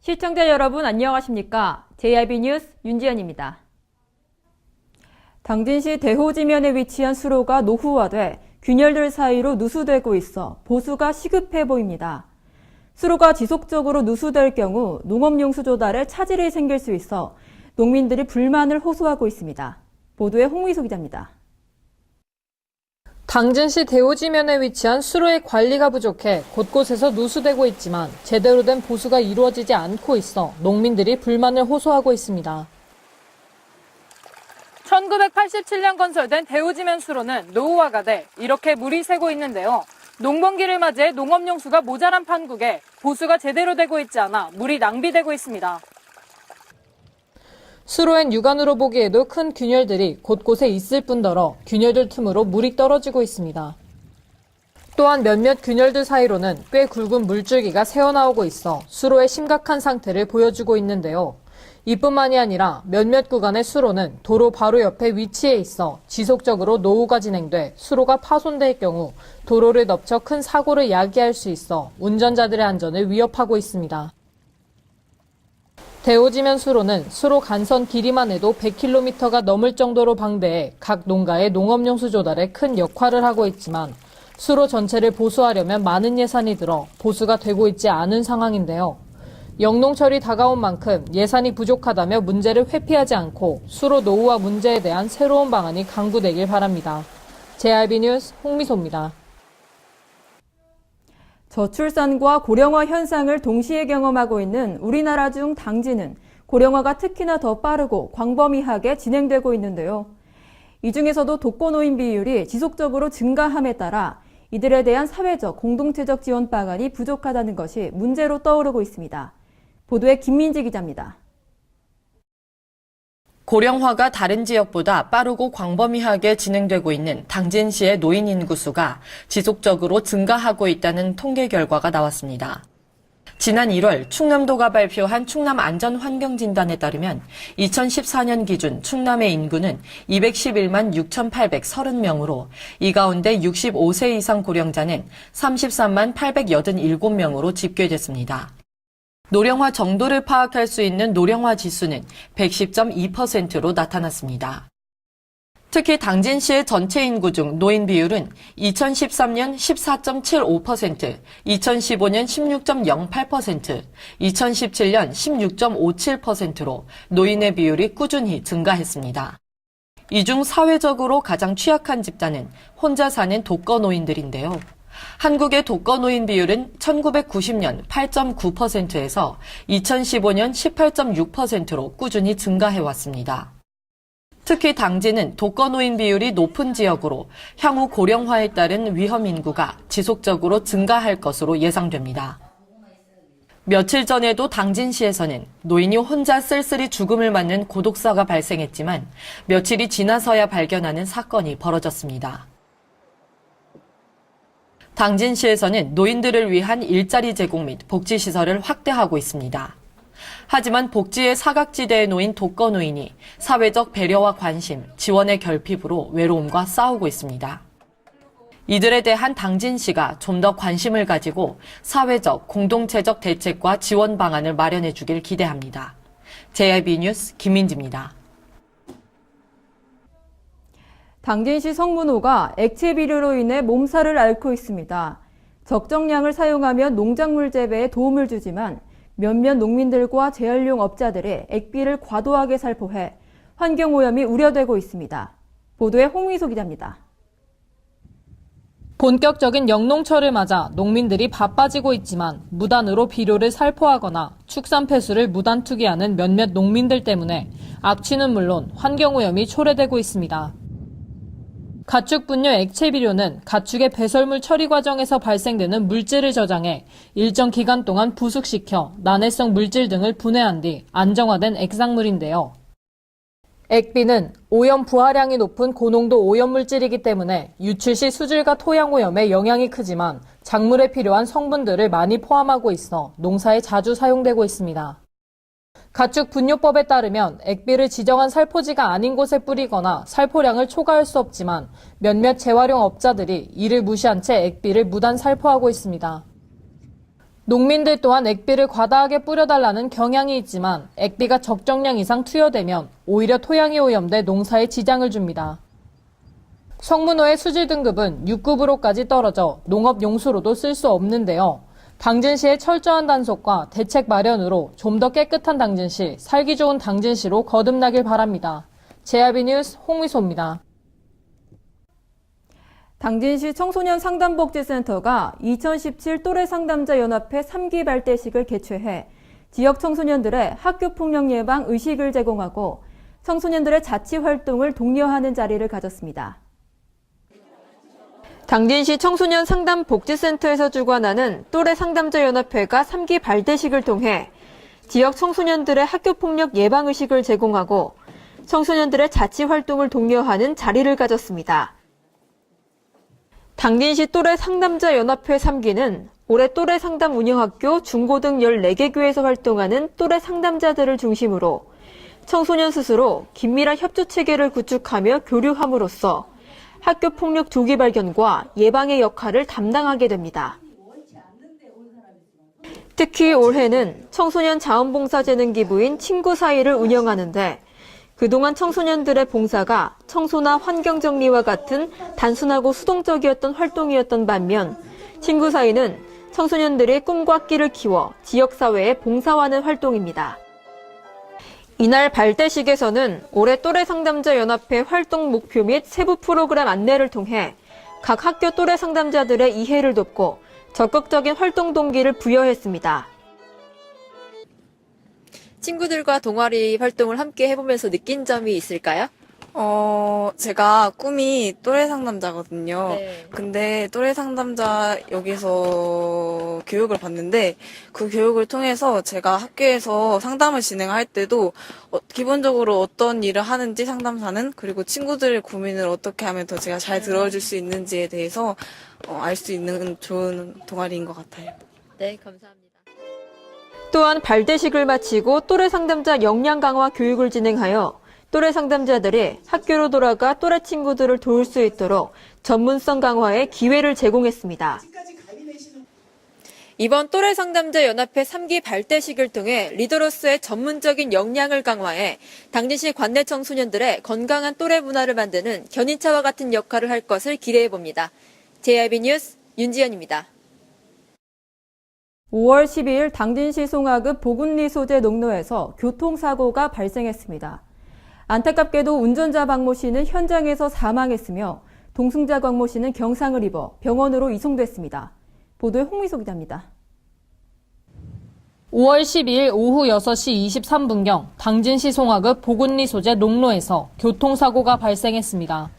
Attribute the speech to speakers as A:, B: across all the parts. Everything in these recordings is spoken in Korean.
A: 시청자 여러분 안녕하십니까? JIB 뉴스 윤지연입니다. 당진시 대호지면에 위치한 수로가 노후화돼 균열들 사이로 누수되고 있어 보수가 시급해 보입니다. 수로가 지속적으로 누수될 경우 농업용수 조달에 차질이 생길 수 있어 농민들이 불만을 호소하고 있습니다. 보도에 홍미소 기자입니다.
B: 당진시 대호지면에 위치한 수로의 관리가 부족해 곳곳에서 누수되고 있지만 제대로 된 보수가 이루어지지 않고 있어 농민들이 불만을 호소하고 있습니다. 1987년 건설된 대호지면 수로는 노후화가 돼 이렇게 물이 새고 있는데요. 농번기를 맞이해 농업용수가 모자란 판국에 보수가 제대로 되고 있지 않아 물이 낭비되고 있습니다. 수로엔 육안으로 보기에도 큰 균열들이 곳곳에 있을 뿐더러 균열들 틈으로 물이 떨어지고 있습니다. 또한 몇몇 균열들 사이로는 꽤 굵은 물줄기가 새어나오고 있어 수로의 심각한 상태를 보여주고 있는데요. 이뿐만이 아니라 몇몇 구간의 수로는 도로 바로 옆에 위치해 있어 지속적으로 노후가 진행돼 수로가 파손될 경우 도로를 덮쳐 큰 사고를 야기할 수 있어 운전자들의 안전을 위협하고 있습니다. 대호지면 수로는 수로 간선 길이만 해도 100km가 넘을 정도로 방대해 각 농가의 농업용수 조달에 큰 역할을 하고 있지만 수로 전체를 보수하려면 많은 예산이 들어 보수가 되고 있지 않은 상황인데요. 영농철이 다가온 만큼 예산이 부족하다며 문제를 회피하지 않고 수로 노후화 문제에 대한 새로운 방안이 강구되길 바랍니다. JIB 뉴스 홍미소입니다.
A: 저출산과 고령화 현상을 동시에 경험하고 있는 우리나라 중 당진은 고령화가 특히나 더 빠르고 광범위하게 진행되고 있는데요. 이 중에서도 독거노인 비율이 지속적으로 증가함에 따라 이들에 대한 사회적, 공동체적 지원 방안이 부족하다는 것이 문제로 떠오르고 있습니다. 보도에 김민지 기자입니다.
C: 고령화가 다른 지역보다 빠르고 광범위하게 진행되고 있는 당진시의 노인 인구수가 지속적으로 증가하고 있다는 통계 결과가 나왔습니다. 지난 1월 충남도가 발표한 충남 안전환경진단에 따르면 2014년 기준 충남의 인구는 211만 6,830명으로 이 가운데 65세 이상 고령자는 33만 887명으로 집계됐습니다. 노령화 정도를 파악할 수 있는 노령화 지수는 110.2%로 나타났습니다. 특히 당진시의 전체 인구 중 노인 비율은 2013년 14.75%, 2015년 16.08%, 2017년 16.57%로 노인의 비율이 꾸준히 증가했습니다. 이 중 사회적으로 가장 취약한 집단은 혼자 사는 독거노인들인데요. 한국의 독거노인 비율은 1990년 8.9%에서 2015년 18.6%로 꾸준히 증가해왔습니다. 특히 당진은 독거노인 비율이 높은 지역으로 향후 고령화에 따른 위험 인구가 지속적으로 증가할 것으로 예상됩니다. 며칠 전에도 당진시에서는 노인이 혼자 쓸쓸히 죽음을 맞는 고독사가 발생했지만 며칠이 지나서야 발견하는 사건이 벌어졌습니다. 당진시에서는 노인들을 위한 일자리 제공 및 복지시설을 확대하고 있습니다. 하지만 복지의 사각지대에 놓인 독거노인이 사회적 배려와 관심, 지원의 결핍으로 외로움과 싸우고 있습니다. 이들에 대한 당진시가 좀 더 관심을 가지고 사회적, 공동체적 대책과 지원 방안을 마련해 주길 기대합니다. JIB 뉴스 김민지입니다.
A: 당진시 성문호가 액체 비료로 인해 몸살을 앓고 있습니다. 적정량을 사용하면 농작물 재배에 도움을 주지만 몇몇 농민들과 재활용 업자들이 액비를 과도하게 살포해 환경오염이 우려되고 있습니다. 보도에 홍미소 기자입니다.
B: 본격적인 영농철을 맞아 농민들이 바빠지고 있지만 무단으로 비료를 살포하거나 축산 폐수를 무단 투기하는 몇몇 농민들 때문에 악취는 물론 환경오염이 초래되고 있습니다. 가축 분뇨 액체 비료는 가축의 배설물 처리 과정에서 발생되는 물질을 저장해 일정 기간 동안 부숙시켜 난해성 물질 등을 분해한 뒤 안정화된 액상물인데요. 액비는 오염 부하량이 높은 고농도 오염물질이기 때문에 유출 시 수질과 토양 오염에 영향이 크지만 작물에 필요한 성분들을 많이 포함하고 있어 농사에 자주 사용되고 있습니다. 가축 분뇨법에 따르면 액비를 지정한 살포지가 아닌 곳에 뿌리거나 살포량을 초과할 수 없지만 몇몇 재활용 업자들이 이를 무시한 채 액비를 무단 살포하고 있습니다. 농민들 또한 액비를 과다하게 뿌려달라는 경향이 있지만 액비가 적정량 이상 투여되면 오히려 토양이 오염돼 농사에 지장을 줍니다. 성문호의 수질 등급은 6급으로까지 떨어져 농업용수로도 쓸 수 없는데요. 당진시의 철저한 단속과 대책 마련으로 좀 더 깨끗한 당진시, 살기 좋은 당진시로 거듭나길 바랍니다. JRB 뉴스 홍미소입니다.
A: 당진시 청소년 상담복지센터가 2017 또래상담자 연합회 3기 발대식을 개최해 지역 청소년들의 학교폭력 예방 의식을 제공하고 청소년들의 자치활동을 독려하는 자리를 가졌습니다. 당진시 청소년 상담복지센터에서 주관하는 또래상담자 연합회가 3기 발대식을 통해 지역 청소년들의 학교폭력 예방 의식을 제공하고 청소년들의 자치활동을 독려하는 자리를 가졌습니다. 당진시 또래상담자 연합회 3기는 올해 또래상담 운영학교 중고등 14개 교에서 활동하는 또래상담자들을 중심으로 청소년 스스로 긴밀한 협조체계를 구축하며 교류함으로써 학교폭력 조기 발견과 예방의 역할을 담당하게 됩니다. 특히 올해는 청소년 자원봉사재능 기부인 친구 사이를 운영하는데 그동안 청소년들의 봉사가 청소나 환경정리와 같은 단순하고 수동적이었던 활동이었던 반면 친구 사이는 청소년들이 꿈과 끼를 키워 지역사회에 봉사하는 활동입니다. 이날 발대식에서는 올해 또래상담자 연합회 활동 목표 및 세부 프로그램 안내를 통해 각 학교 또래상담자들의 이해를 돕고 적극적인 활동 동기를 부여했습니다.
D: 친구들과 동아리 활동을 함께 해보면서 느낀 점이 있을까요?
E: 제가 꿈이 또래 상담자거든요.
D: 네.
E: 근데 또래 상담자 여기서 교육을 받는데 그 교육을 통해서 제가 학교에서 상담을 진행할 때도 기본적으로 어떤 일을 하는지 상담사는 그리고 친구들의 고민을 어떻게 하면 더 제가 잘 들어줄 수 있는지에 대해서 알 수 있는 좋은 동아리인 것 같아요.
D: 네, 감사합니다.
A: 또한 발대식을 마치고 또래 상담자 역량 강화 교육을 진행하여 또래 상담자들이 학교로 돌아가 또래 친구들을 도울 수 있도록 전문성 강화에 기회를 제공했습니다.
D: 이번 또래 상담자 연합회 3기 발대식을 통해 리더로서의 전문적인 역량을 강화해 당진시 관내 청소년들의 건강한 또래 문화를 만드는 견인차와 같은 역할을 할 것을 기대해 봅니다. JRB 뉴스 윤지연입니다.
A: 5월 12일 당진시 송하급 보군리 소재 농로에서 교통사고가 발생했습니다. 안타깝게도 운전자 박모 씨는 현장에서 사망했으며 동승자 광모 씨는 경상을 입어 병원으로 이송됐습니다. 보도에 홍미소 기자입니다.
B: 5월 12일 오후 6시 23분경 당진시 송하급 보군리 소재 농로에서 교통사고가 발생했습니다.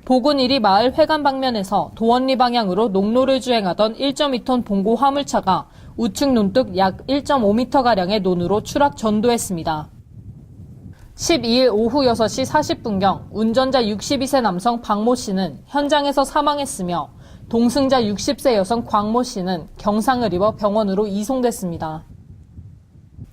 B: 보군일이 마을 회관 방면에서 도원리 방향으로 농로를 주행하던 1.2톤 봉고 화물차가 우측 논뚝 약 1.5m가량의 논으로 추락 전도했습니다. 12일 오후 6시 40분경 운전자 62세 남성 박모 씨는 현장에서 사망했으며 동승자 60세 여성 광모 씨는 경상을 입어 병원으로 이송됐습니다.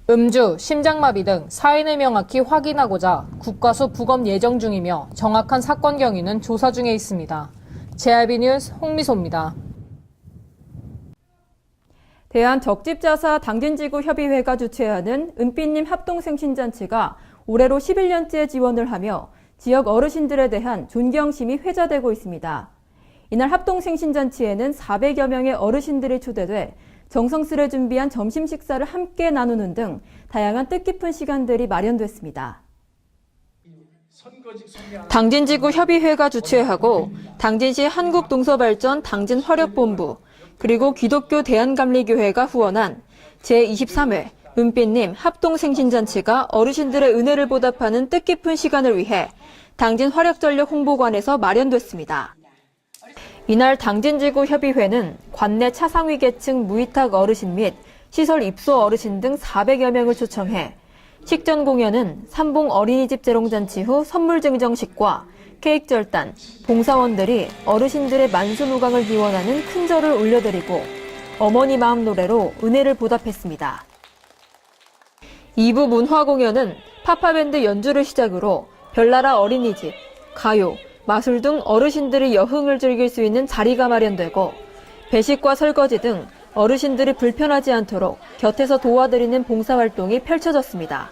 B: 음주, 심장마비 등 사인을 명확히 확인하고자 국과수 부검 예정 중이며 정확한 사건 경위는 조사 중에 있습니다. JRB 뉴스 홍미소입니다.
A: 대한적집자사 당진지구협의회가 주최하는 은빛님 합동생신잔치가 올해로 11년째 지원을 하며 지역 어르신들에 대한 존경심이 회자되고 있습니다. 이날 합동생신잔치에는 400여 명의 어르신들이 초대돼 정성스레 준비한 점심 식사를 함께 나누는 등 다양한 뜻깊은 시간들이 마련됐습니다. 당진지구 협의회가 주최하고 당진시 한국동서발전 당진화력본부 그리고 기독교 대한감리교회가 후원한 제23회 은빛님 합동생신잔치가 어르신들의 은혜를 보답하는 뜻깊은 시간을 위해 당진화력전력 홍보관에서 마련됐습니다. 이날 당진지구 협의회는 관내 차상위 계층 무위탁 어르신 및 시설 입소 어르신 등 400여 명을 초청해 식전 공연은 삼봉 어린이집 재롱잔치 후 선물 증정식과 케이크 절단, 봉사원들이 어르신들의 만수무강을 기원하는 큰절을 올려드리고 어머니 마음 노래로 은혜를 보답했습니다. 2부 문화 공연은 파파밴드 연주를 시작으로 별나라 어린이집, 가요, 마술 등 어르신들이 여흥을 즐길 수 있는 자리가 마련되고 배식과 설거지 등 어르신들이 불편하지 않도록 곁에서 도와드리는 봉사활동이 펼쳐졌습니다.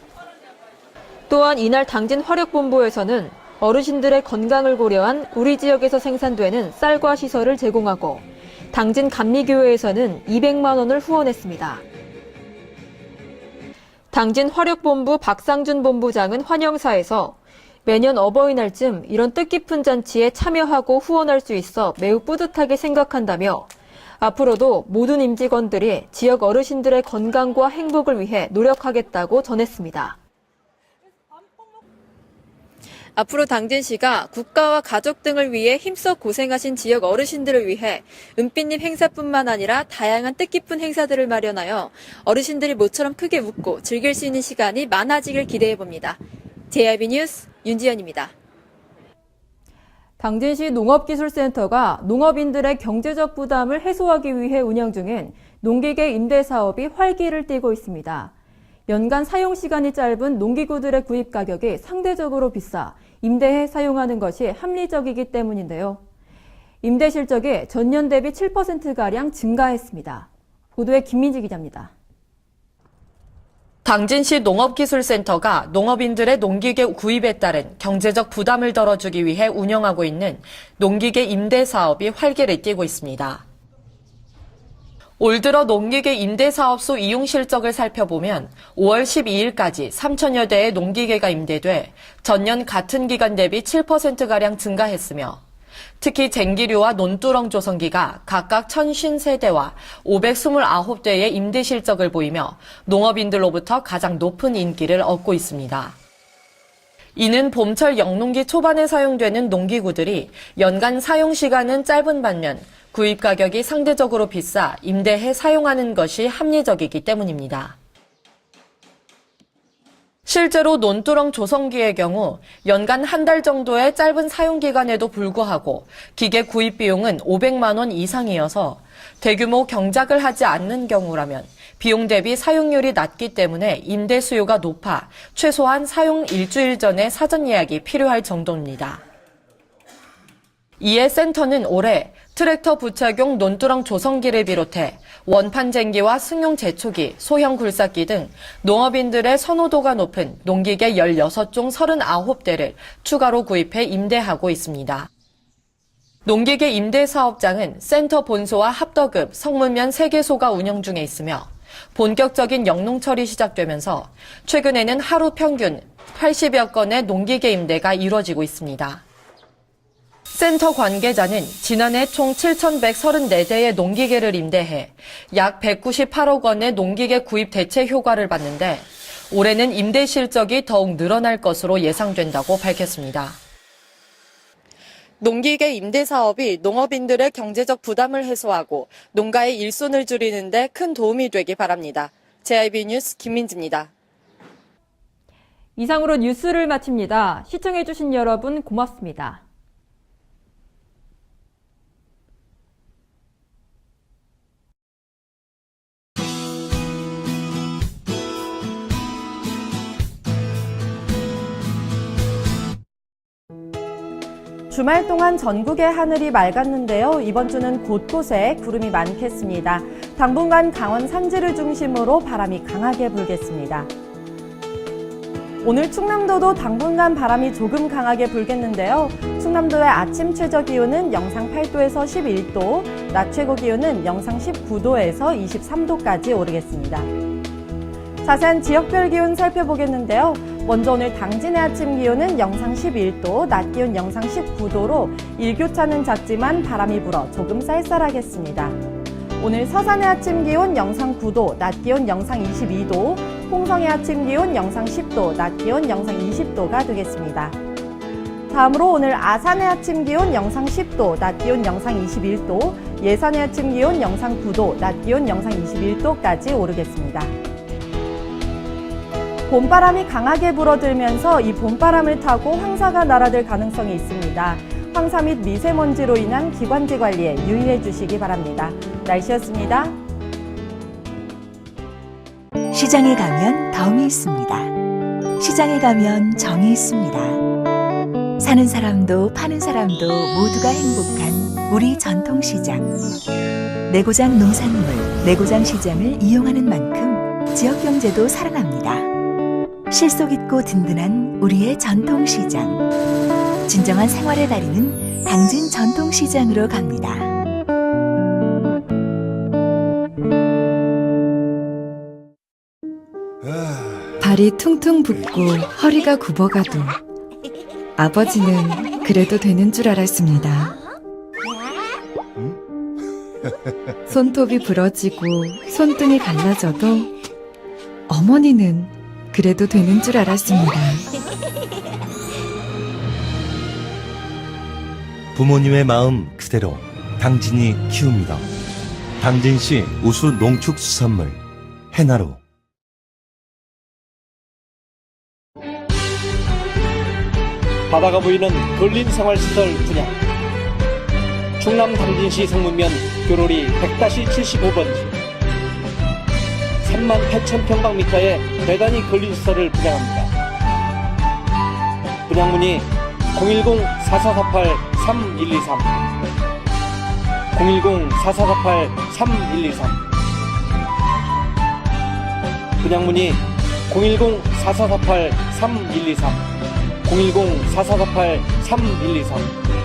A: 또한 이날 당진 화력본부에서는 어르신들의 건강을 고려한 우리 지역에서 생산되는 쌀과 시설을 제공하고 당진 감리교회에서는 200만 원을 후원했습니다. 당진 화력본부 박상준 본부장은 환영사에서 매년 어버이날쯤 이런 뜻깊은 잔치에 참여하고 후원할 수 있어 매우 뿌듯하게 생각한다며 앞으로도 모든 임직원들이 지역 어르신들의 건강과 행복을 위해 노력하겠다고 전했습니다.
D: 앞으로 당진시가 국가와 가족 등을 위해 힘써 고생하신 지역 어르신들을 위해 은빛잎 행사뿐만 아니라 다양한 뜻깊은 행사들을 마련하여 어르신들이 모처럼 크게 웃고 즐길 수 있는 시간이 많아지길 기대해봅니다. JIB 뉴스 윤지연입니다.
A: 당진시 농업기술센터가 농업인들의 경제적 부담을 해소하기 위해 운영 중인 농기계 임대 사업이 활기를 띠고 있습니다. 연간 사용 시간이 짧은 농기구들의 구입 가격이 상대적으로 비싸 임대해 사용하는 것이 합리적이기 때문인데요. 임대 실적이 전년 대비 7%가량 증가했습니다. 보도에 김민지 기자입니다.
C: 당진시 농업기술센터가 농업인들의 농기계 구입에 따른 경제적 부담을 덜어주기 위해 운영하고 있는 농기계 임대 사업이 활기를 띠고 있습니다. 올 들어 농기계 임대 사업소 이용 실적을 살펴보면 5월 12일까지 3천여 대의 농기계가 임대돼 전년 같은 기간 대비 7%가량 증가했으며 특히 쟁기류와 논두렁 조성기가 각각 1,053대와 529대의 임대 실적을 보이며 농업인들로부터 가장 높은 인기를 얻고 있습니다. 이는 봄철 영농기 초반에 사용되는 농기구들이 연간 사용 시간은 짧은 반면 구입 가격이 상대적으로 비싸 임대해 사용하는 것이 합리적이기 때문입니다. 실제로 논두렁 조성기의 경우 연간 한 달 정도의 짧은 사용 기간에도 불구하고 기계 구입 비용은 500만 원 이상이어서 대규모 경작을 하지 않는 경우라면 비용 대비 사용률이 낮기 때문에 임대 수요가 높아 최소한 사용 일주일 전에 사전 예약이 필요할 정도입니다. 이에 센터는 올해 트랙터 부착용 논두렁 조성기를 비롯해 원판 쟁기와 승용 제초기, 소형 굴삭기 등 농업인들의 선호도가 높은 농기계 16종 39대를 추가로 구입해 임대하고 있습니다. 농기계 임대 사업장은 센터 본소와 합덕읍, 성문면 3개소가 운영 중에 있으며 본격적인 영농철이 시작되면서 최근에는 하루 평균 80여 건의 농기계 임대가 이루어지고 있습니다. 센터 관계자는 지난해 총 7,134대의 농기계를 임대해 약 198억 원의 농기계 구입 대체 효과를 봤는데 올해는 임대 실적이 더욱 늘어날 것으로 예상된다고 밝혔습니다. 농기계 임대 사업이 농업인들의 경제적 부담을 해소하고 농가의 일손을 줄이는 데 큰 도움이 되기 바랍니다. JIB 뉴스 김민지입니다.
A: 이상으로 뉴스를 마칩니다. 시청해주신 여러분 고맙습니다. 주말 동안 전국의 하늘이 맑았는데요. 이번 주는 곳곳에 구름이 많겠습니다. 당분간 강원 산지를 중심으로 바람이 강하게 불겠습니다. 오늘 충남도도 당분간 바람이 조금 강하게 불겠는데요. 충남도의 아침 최저 기온은 영상 8도에서 11도, 낮 최고 기온은 영상 19도에서 23도까지 오르겠습니다. 자세한 지역별 기온 살펴보겠는데요. 먼저 오늘 당진의 아침 기온은 영상 11도, 낮 기온 영상 19도로 일교차는 작지만 바람이 불어 조금 쌀쌀하겠습니다. 오늘 서산의 아침 기온 영상 9도, 낮 기온 영상 22도, 홍성의 아침 기온 영상 10도, 낮 기온 영상 20도가 되겠습니다. 다음으로 오늘 아산의 아침 기온 영상 10도, 낮 기온 영상 21도, 예산의 아침 기온 영상 9도, 낮 기온 영상 21도까지 오르겠습니다. 봄바람이 강하게 불어들면서 이 봄바람을 타고 황사가 날아들 가능성이 있습니다. 황사 및 미세먼지로 인한 기관지 관리에 유의해 주시기 바랍니다. 날씨였습니다.
F: 시장에 가면 덤이 있습니다. 시장에 가면 정이 있습니다. 사는 사람도 파는 사람도 모두가 행복한 우리 전통시장. 내고장 농산물, 내고장 시장을 이용하는 만큼 지역 경제도 살아납니다. 실속 있고 든든한 우리의 전통시장. 진정한 생활의 달인은 당진 전통시장으로 갑니다.
G: 발이 퉁퉁 붓고 허리가 굽어가도 아버지는 그래도 되는 줄 알았습니다. 손톱이 부러지고 손등이 갈라져도 어머니는 그래도 되는 줄 알았습니다.
H: 부모님의 마음 그대로 당진이 키웁니다. 당진시 우수 농축수산물 해나루.
I: 바다가 보이는 근린생활시설 분양. 충남 당진시 성문면 교로리 100-75번지 38,000평방미터의 대단위 근린시설을 분양합니다. 분양문의 010-4448-3123 010-4448-3123 분양문의 010-4448-3123 010-4448-3123